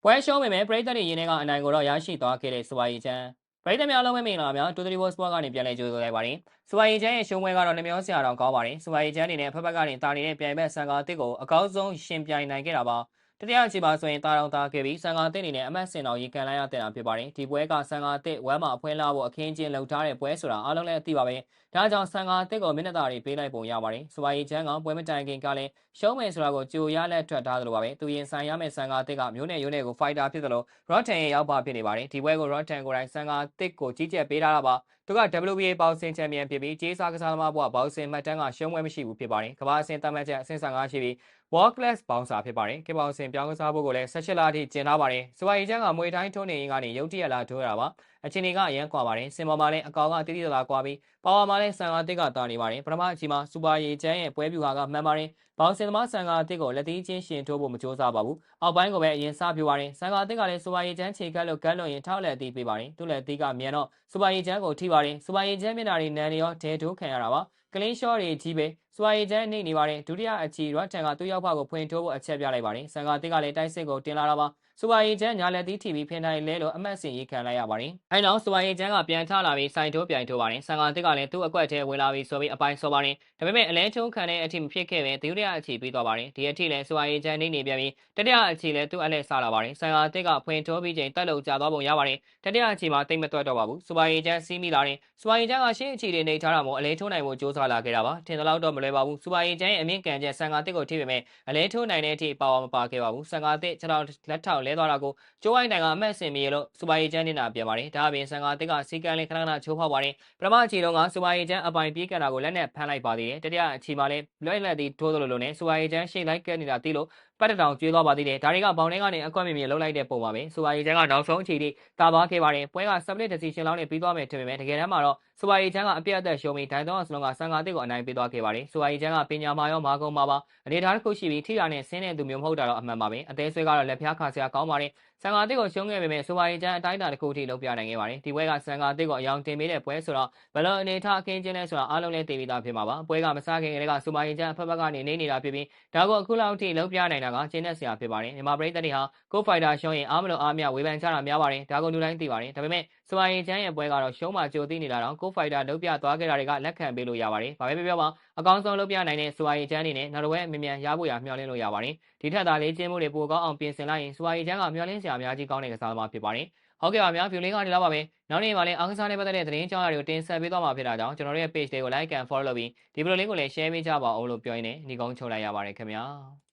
ပွဲရှုံးပေမဲ့ပရိသတ်တွေရင်ထဲကအနိုင်ကိုတော့ရရှိသွားခဲ့တဲ့စဝါရီချန်ပရိသတ်များလုံးဝမင်္ဂလာများတူတရီဘော့စပေါ့ကနေပြန်လည်ကြိုဆိုလိုက်ပါတယ်စဝါရီချန်ရဲ့ရှုံးပွဲကတော့နှမျောစရာတော့ကောင်းပါတယ်စဝါရီချန်အနေနဲ့ဖက်ဖက်ကနေတာနေတဲ့ပြိုင်ဘက်ဆန်ကာတစ်ကိုအကောင်းဆုံးရှင်ပြိုင်နိုင်ခဲ့တာပါတတိယအချီပါဆိုရင်တာတော်သားခဲ့ပြီးဆန်ကာတစ်အနေနဲ့အမတ်စင်တော်ကြီးကန်လိုက်ရတဲ့တာဖြစ်ပါတယ်ဒီပွဲကဆန်ကာတစ်ဝမ်းမှာအဖွဲလာဖို့အခင်းချင်းလှုပ်ထားတဲ့ပွဲဆိုတာအားလုံးလည်းအသိပါပဲဒါကြောင့်ဆန်ကာတစ်ကိုမျက်နှာသာတွေပေးလိုက်ပုံရပါတယ်စဝါရီချန်ကပွဲမတိုင်ခင်ကလည်းရှုံးမယ်ဆိုတာကိုကြိုရလက်ထွက်ထားသလိုပါပဲသူရင်ဆိုင်ရမယ့်ဆန်ကာတစ်ကမျိုးနဲ့ရိုးနဲ့ကိုဖိုက်တာဖြစ်သလို Rotten ရဲ့ရောက်ပါဖြစ်နေပါတယ်ဒီပွဲကို Rotten ကိုယ်တိုင်ဆန်ကာတစ်ကိုကြီးကြပ်ပေးထားတာပါသူက WBA ပေါင်းစင်ချန်ပီယံဖြစ်ပြီးကြေးစားကစားသမားဘဝပေါင်းစင်မှတ်တမ်းကရှုံးပွဲမရှိဘူးဖြစ်ပါတယ်ကမ္ဘာအဆင့်သတ်မှတ်ချက်အဆင့်15ရှိပြီး World Class ပေါင်းစာဖြစ်ပါတယ်ကမ္ဘာအဆင့်ပြောင်းကစားဖို့ကိုလည်း18လအထိကျင်ထားပါတယ်စဝါရီချန်ကမွေတိုင်းထိုးနေရင်ကနေရုတ်တရက်လာထိုးရတာပါအချင်းတွေကအရန်ကွာပါတယ်စင်ပေါ်မှာလည်းအကောင်ကတိတိကျကျကွာပြီးပါဝါမှာလည်းဆန်ကာတစ်ကတာနေပါတယ်ပထမအချိန်မှာစူပါရီချန်ရဲ့ပွဲပြူဟာကမှန်ပါတယ်ဘောင်စင်သမားဆန်ကာတစ်ကိုလက်သီးချင်းရှင်ထိုးဖို့မကြိုးစားပါဘူးအောက်ပိုင်းကိုပဲအရင်စပြပါတယ်ဆန်ကာတစ်ကလည်းစူပါရီချန်ခြေကပ်လို့ကတ်လို့ရင်ထောက်လက်အသီးပေးပါတယ်သူ့လက်သီးကမြန်တော့စူပါရီချန်ကိုထိပါတယ်စူပါရီချန်မျက်နှာတွေနန်နေရောဒဲထိုးခံရတာပါကလင်းရှော့တွေကြီးပဲစူပါရီချန်နှိမ့်နေပါတယ်ဒုတိယအချီရတ်တန်ကသူ့ရောက်ဖကိုဖွင့်ထိုးဖို့အချက်ပြလိုက်ပါတယ်ဆန်ကာတစ်ကလည်းတိုက်စစ်ကိုတင်လာတာပါစူပါရီချန်ညာလက်သီးထိပြီးဖင်တိုင်းလဲလို့အမတ်စင်ရေးခံလိုက်ရပါတယ်အဲနောက်စူပါရီချန်ကပြန်ထလာပြီးစိုင်ထိုးပြိုင်ထိုးပါတယ်ဆန်ကာတစ်ကလည်းသူ့အကွက်ထဲဝင်လာပြီးဆိုပြီးအပိုင်းဆောပါတယ်ဒါပေမဲ့အလဲချုံးခံတဲ့အထိမဖြစ်ခဲ့ပဲဒုတိယအချီပြီးသွားပါတယ်ဒီအထိလည်းစူပါရီချန်နှိမ့်နေပြန်ပြီးတတိယအချီလည်းသူ့အလဲဆလာပါတယ်ဆန်ကာတစ်ကဖွင့်ထိုးပြီးချိန်တက်လုံကျသွားပုံရပါတယ်တတိယအချီမှာတိတ်မတွက်တော့ပါဘူးစူပါရီချန်စီးမိလာတယ်စူပါရီချန်ကရှေ့အချီတွေနေထားတာမို့အလဲထိုးနိုင်ဖို့ကြိုးစားလာခဲ့တာပါထင်သလောက်တော့မလွယ်ပါဘူးစူပါရီချန်ရဲ့အမြင့်ကန်ချက်ဆန်ကာတစ်ကိုထိပေမဲ့အလဲထိုးနိုင်တဲ့အထိပါဝါမပါခဲ့ပါဘူးဆန်ကာတစ်ခြေထောက်လက်ထောက်လဲသွားတာကိုကျိုးဝိုင်းတိုင်ကအမတ်စင်မြေလို့စူပါရီချန်နေတာပြန်ပါတယ်ဒါအပြင်ဆန်ကာတစ်ကစီကန်လေးခဏခဏချိုးဖောက်ပါတယ်ပထမအချီတုန်းကစူပါရီချန်အပိုင်ပြေးကန်တာကိုလက်နဲ့ဖမ်းလိုက်ပါသေးတယ်တတိယအချီမှာလည်းလွယ်လက်သည်ထိုးသလိုလိုနဲ့စူပါရီချန်ရှေ့လိုက်ကဲနေတာတီးလို့ပတ်တောင်ကျွေးသွားပါသေးတယ်ဒါတွေကဘောင်ထဲကနေအကွက်မြင်မြင်လှုပ်လိုက်တဲ့ပုံပါပဲစူပါရီချန်ကနောက်ဆုံးအချီထိတာသွားခဲ့ပါတယ်ပွဲကစပလစ်ဒစီရှင်လောင်းနဲ့ပြီးသွားမယ်ထင်ပေမဲ့တကယ်တမ်းမှာတော့စူပါရီချန်ကအပြတ်အသက်ရှုံးပြီးဒိုင်သောအစလုံးကဆန်ကာတစ်ကိုအနိုင်ပေးသွားခဲ့ပါတယ်စူပါရီချန်ကပညာမာရောမာကုံမှာပါအနေထားတစ်ခုရှိပြီးထိတာနဲ့ဆင်းတဲ့သူမျိုးမဟုတ်တာတော့အမှန်ပါပဲအသေးဆွဲကတော့လက်ဖျားခါစရာကောင်းပါတယ်ဆန်ကာတစ်ကိုရှုံးခဲ့ပေမဲ့စူပါရီချန်အတိုင်းအတာတစ်ခုထိလုပ်ပြနိုင်ခဲ့ပါတယ်ဒီပွဲကဆန်ကာတစ်ကိုအယောင်တင်ပေးတဲ့ပွဲဆိုတော့ဘယ်လိုအနေထားအခင်းကျင်းလဲဆိုတာအားလုံးလည်းသိပြီးသားဖြစ်မှာပါပွဲကမစခင်ကလေးကစူပါရီချန်အဖက်ဖက်ကနေနေနေတာဖြစ်ပြီးဒါကိုအခုလောက်ထိလုပ်ပြနိုင်တာကကျင်းတဲ့ဆရာဖြစ်ပါတယ်မြန်မာပရိသတ်တွေဟာကိုဖိုင်တာရှုံးရင်အားမလို့အားမရဝေဖန်ကြတာများပါတယ်ဒါကိုလူတိုင်းသိပါတယ်ဒါပေမဲ့စူပါရီချန်ရဲ့ပွဲကတော့ရှုံးမှကြိုသိနေတာတော့ကိုဖိုင်တာလုပ်ပြသွားခဲ့တာတွေကလက်ခံပေးလို့ရပါတယ်ဘာပဲပြောပါအကောင်းဆုံးလုပ်ပြနိုင်တဲ့စူပါရီချန်အနေနဲ့နောက်တစ်ဝက်အမြန်ရဖို့ရမျှော်လင့်လို့ရပါတယ်ဒီထက်သာလေ့ကျင့်မှုတွေပိုကောင်းအောင်ပြင်ဆင်လိုက်ရင်စူပါရီချန်ကမျှော်လင့်စရာအများကြီးကောင်းတဲ့ကစားသမားဖြစ်ပါတယ်ဟုတ်ကဲ့ပါဗျာ view လေးကနေလောက်ပါပဲနောက်နေ့မှာလည်းအားကစားနဲ့ပတ်သက်တဲ့သတင်းကြောင်းအရာတွေကိုတင်ဆက်ပေးသွားမှာဖြစ်တာကြောင့်ကျွန်တော်တို့ရဲ့ page လေးကို like and follow လုပ်ပြီးဒီ video လေးကိုလည်း share ပေးကြပါဦးလို့ပြောရင်းနဲ့ညီကုန်းချုပ်လိုက်ရပါတယ်ခင်ဗျာ